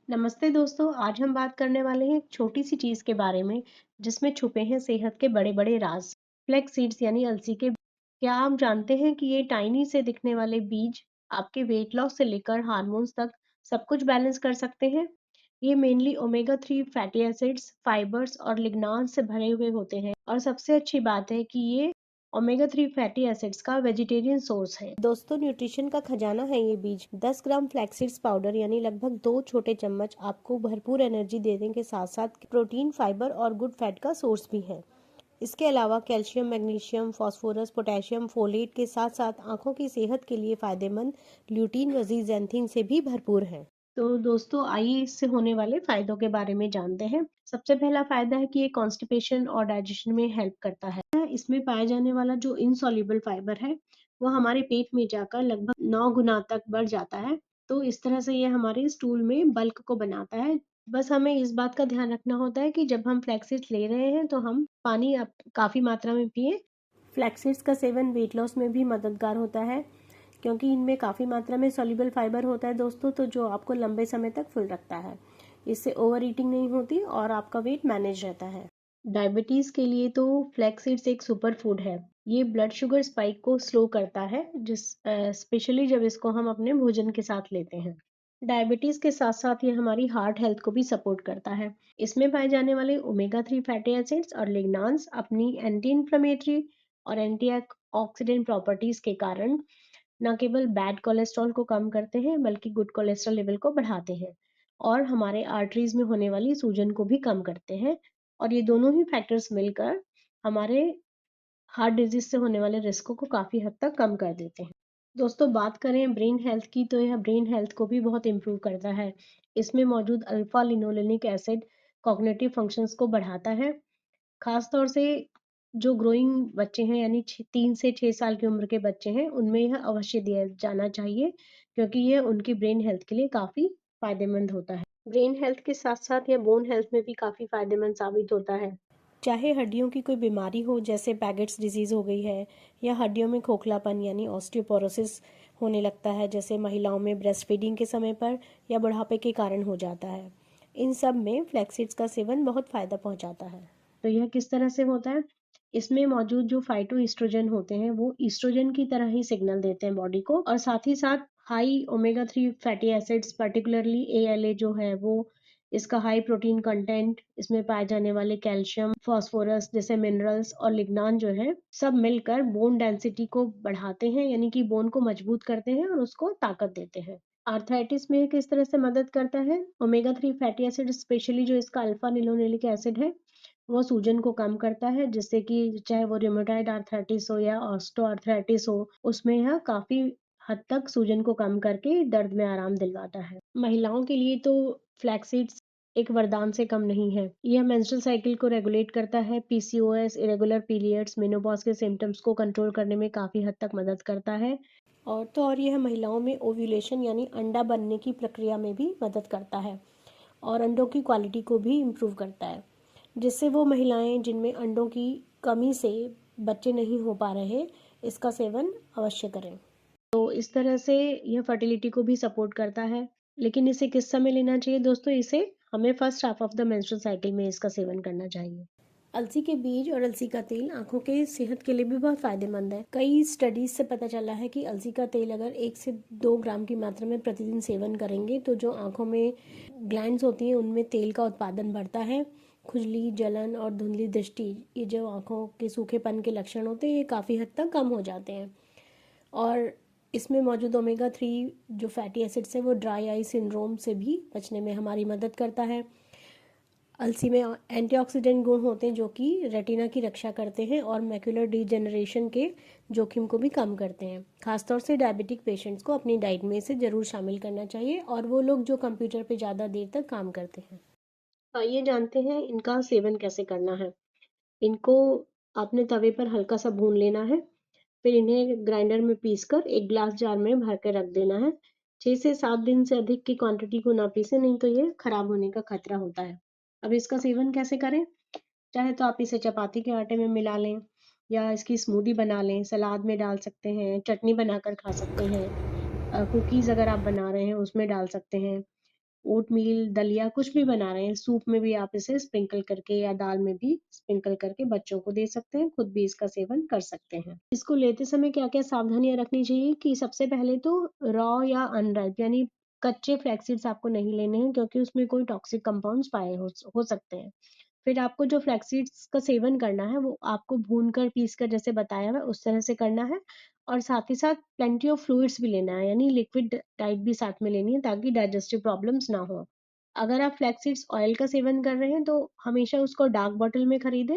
नमस्ते दोस्तों, आज हम बात करने वाले हैं एक छोटी सी चीज के बारे में जिसमें छुपे हैं सेहत के बड़े बड़े राज। फ्लैक्स सीड्स यानी अलसी के। क्या आप जानते हैं कि ये टाइनी से दिखने वाले बीज आपके वेट लॉस से लेकर हार्मोन्स तक सब कुछ बैलेंस कर सकते हैं। ये mainly omega 3 fatty acids, fibres और लिग्नांस से भरे हुए होते हैं और सबसे अच्छी बात है कि ये ओमेगा 3 फैटी एसिड्स का वेजिटेरियन सोर्स है। दोस्तों, न्यूट्रिशन का खजाना है ये बीज। 10 ग्राम फ्लैक्सीड्स पाउडर यानी लगभग 2 छोटे चम्मच आपको भरपूर एनर्जी देने के साथ साथ प्रोटीन, फाइबर और गुड फैट का सोर्स भी है। इसके अलावा calcium, magnesium, phosphorus, potassium, folate के साथ साथ आंखों की सेहत के लिए फायदेमंद ल्यूटीन व ज़ैंथिन से भी भरपूर है। तो दोस्तों, आइए इससे होने वाले फायदों के बारे में जानते हैं। सबसे पहला फायदा है कि ये कॉन्स्टिपेशन और डाइजेशन में हेल्प करता है। इसमें पाया जाने वाला जो इनसॉल्युबल फाइबर है वो हमारे पेट में जाकर लगभग 9 गुना तक बढ़ जाता है। तो इस तरह से ये हमारे स्टूल में बल्क को बनाता है। बस हमें इस बात का ध्यान रखना होता है कि जब हम फ्लैक्सीड्स ले रहे हैं तो हम पानी काफी मात्रा में पिए। फ्लैक्सीड्स का सेवन वेट लॉस में भी मददगार होता है क्योंकि इनमें काफ़ी मात्रा में सॉल्युबल फाइबर होता है दोस्तों, तो जो आपको लंबे समय तक फुल रखता है। इससे ओवर ईटिंग नहीं होती और आपका वेट मैनेज रहता है। डायबिटीज के लिए तो फ्लैक्स सीड्स एक सुपर फूड है। ये ब्लड शुगर स्पाइक को स्लो करता है, जिस स्पेशली जब इसको हम अपने भोजन के साथ लेते हैं। डायबिटीज के साथ साथ ये हमारी हार्ट हेल्थ को भी सपोर्ट करता है। इसमें पाए जाने वाले ओमेगा 3 फैटी एसिड्स और लिग्नांस अपनी एंटी इन्फ्लेमेटरी और एंटी ऑक्सीडेंट प्रॉपर्टीज के कारण न केवल बैड कोलेस्ट्रॉल को कम करते हैं बल्कि गुड कोलेस्ट्रॉल लेवल को बढ़ाते हैं और हमारे आर्टरीज में होने वाली सूजन को भी कम करते हैं। और ये दोनों ही फैक्टर्स मिलकर हमारे हार्ट डिजीज से होने वाले रिस्क को काफी हद तक कम कर देते हैं। दोस्तों, बात करें ब्रेन हेल्थ की तो यह ब्रेन हेल्थ को भी बहुत इम्प्रूव करता है। इसमें मौजूद alpha linolenic acid cognitive functions को बढ़ाता है। खास तौर से जो ग्रोइंग बच्चे हैं यानी 3 से 6 साल की उम्र के बच्चे हैं, उनमें यह अवश्य दिया जाना चाहिए क्योंकि यह उनकी ब्रेन हेल्थ के लिए काफ़ी फ़ायदेमंद होता है। ब्रेन हेल्थ के साथ-साथ यह बोन हेल्थ में भी काफ़ी फ़ायदेमंद साबित होता है। चाहे हड्डियों की कोई बीमारी हो जैसे पैगेट्स डिजीज़ हो गई है या हड्डियों में खोखलापन यानी ऑस्टियोपोरोसिस होने लगता है, जैसे महिलाओं में ब्रेस्ट फीडिंग के समय पर या बुढ़ापे के कारण हो जाता है। इन सब में फ्लैक्सीड्स का सेवन बहुत फ़ायदा पहुंचाता है। तो यह किस तरह से होता है? इसमें मौजूद जो फाइटो एस्ट्रोजन होते हैं वो ईस्ट्रोजन की तरह ही सिग्नल देते हैं बॉडी को और साथ ही साथ high omega 3 fatty acids particularly ALA जो है वो इसका हाई प्रोटीन कंटेंट, इसमें पाए जाने वाले कैल्शियम, फास्फोरस जैसे मिनरल्स और लिग्नान जो है सब मिलकर बोन डेंसिटी को बढ़ाते हैं यानी कि बोन को मजबूत करते हैं और उसको ताकत देते हैं। आर्थराइटिस में किस तरह से मदद करता है? ओमेगा 3 फैटी एसिड स्पेशली जो इसका अल्फा लिनोलेनिक एसिड है वो सूजन को कम करता है, जिससे कि चाहे वो रूमेटॉइड आर्थराइटिस हो या ऑस्टियोआर्थराइटिस हो, उसमें यह काफ़ी हद तक सूजन को कम करके दर्द में आराम दिलवाता है। महिलाओं के लिए तो फ्लैक्स सीड्स एक वरदान से कम नहीं है। यह मेंस्ट्रुअल साइकिल को रेगुलेट करता है, पीसीओएस, इरेगुलर पीरियड्स, मेनोपॉज़ के सिम्पटम्स को कंट्रोल करने में काफ़ी हद तक मदद करता है। और तो और यह महिलाओं में ओव्यूलेशन यानी अंडा बनने की प्रक्रिया में भी मदद करता है और अंडों की क्वालिटी को भी इम्प्रूव करता है, जिससे वो महिलाएं जिनमें अंडों की कमी से बच्चे नहीं हो पा रहे, इसका सेवन अवश्य करें। तो इस तरह से यह फर्टिलिटी को भी सपोर्ट करता है। लेकिन इसे किस समय लेना चाहिए दोस्तों? इसे हमें first half of the menstrual cycle में इसका सेवन करना चाहिए। अलसी के बीज और अलसी का तेल आंखों के सेहत के लिए भी बहुत फायदेमंद है। कई स्टडीज से पता चला है कि अलसी का तेल अगर 1 से 2 ग्राम की मात्रा में प्रतिदिन सेवन करेंगे तो जो आंखों में ग्लैंड्स होती हैं उनमें तेल का उत्पादन बढ़ता है। खुजली, जलन और धुंधली दृष्टि, ये जो आंखों के सूखेपन के लक्षण होते हैं, ये काफ़ी हद तक कम हो जाते हैं। और इसमें मौजूद ओमेगा 3 जो फैटी एसिड्स है वो ड्राई आई सिंड्रोम से भी बचने में हमारी मदद करता है। अलसी में एंटीऑक्सीडेंट गुण होते हैं जो कि रेटिना की रक्षा करते हैं और मैक्युलर डिजेनरेशन के जोखिम को भी कम करते हैं। खासतौर से डायबिटिक पेशेंट्स को अपनी डाइट में इसे ज़रूर शामिल करना चाहिए और वो लोग जो कंप्यूटर पे ज़्यादा देर तक काम करते हैं। आइए जानते हैं इनका सेवन कैसे करना है। इनको आपने तवे पर हल्का सा भून लेना है, फिर इन्हें ग्राइंडर में पीसकर एक ग्लास जार में भर के रख देना है। 6 से 7 दिन से अधिक की क्वांटिटी को ना पीसें, नहीं तो ये खराब होने का खतरा होता है। अब इसका सेवन कैसे करें? चाहे तो आप इसे चपाती के आटे में मिला लें या इसकी स्मूदी बना लें, सलाद में डाल सकते हैं, चटनी बनाकर खा सकते हैं। कुकीज़ अगर आप बना रहे हैं उसमें डाल सकते हैं। ओटमील, दलिया कुछ भी बना रहे हैं, सूप में भी आप इसे स्प्रिंकल करके या दाल में भी स्प्रिंकल करके बच्चों को दे सकते हैं, खुद भी इसका सेवन कर सकते हैं। इसको लेते समय क्या-क्या सावधानियाँ रखनी चाहिए कि सबसे पहले तो रॉ या अनराइप यानी कच्चे फ्लैक्स सीड्स आपको नहीं लेने हैं क्योंकि उसमें कोई टॉक्सिक कंपाउंड्स पाए हो सकते हैं। फिर आपको जो फ्लैक्स सीड्स का सेवन करना है, वो आपको भूनकर, पीसकर जैसे बताया है उस तरह से करना है और साथ ही साथ प्लेंटी ऑफ फ्लूइड्स भी लेना है, यानी लिक्विड डाइट भी साथ में लेनी है ताकि डाइजेस्टिव प्रॉब्लम्स ना हो। अगर आप फ्लैक्स सीड्स ऑयल का सेवन कर रहे हैं, तो हमेशा उसको डार्क बॉटल में खरीदें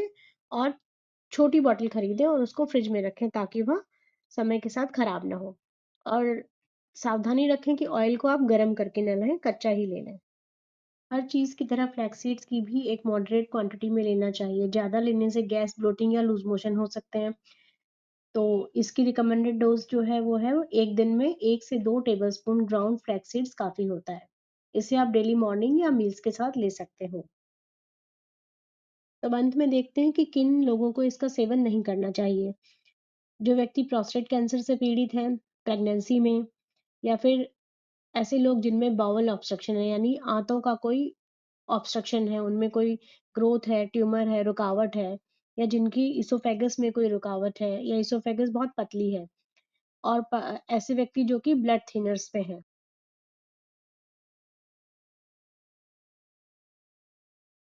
और छोटी बॉटल खरीदें और उसको फ्रिज में रखें ताकि वह समय के साथ खराब ना हो। और सावधानी रखें कि ऑयल को आप गरम करके ना लें, कच्चा ही ले लें। हर चीज़ की तरह फ्लैक्स सीड्स की भी एक मॉडरेट क्वांटिटी में लेना चाहिए। ज़्यादा लेने से गैस, ब्लोटिंग या लूज़ मोशन हो सकते हैं। तो इसकी रिकमेंडेड डोज़ जो है वो 1 दिन में 1 से 2 टेबलस्पून ग्राउंड फ्लैक्स सीड्स काफ़ी होता है। इसे आप डेली मॉर्निंग या मील्स के साथ ले सकते हो। तो अंत में देखते हैं कि किन लोगों को इसका सेवन नहीं करना चाहिए। जो व्यक्ति प्रोस्टेट कैंसर से पीड़ित हैं, प्रेगनेंसी में या फिर ऐसे लोग जिनमें बाउल ऑब्स्ट्रक्शन है यानी आंतों का कोई ऑब्स्ट्रक्शन है, उनमें कोई ग्रोथ है, ट्यूमर है, रुकावट है या जिनकी इसोफेगस में कोई रुकावट है या इसोफेगस बहुत पतली है और ऐसे व्यक्ति जो कि ब्लड थिनर्स पे हैं।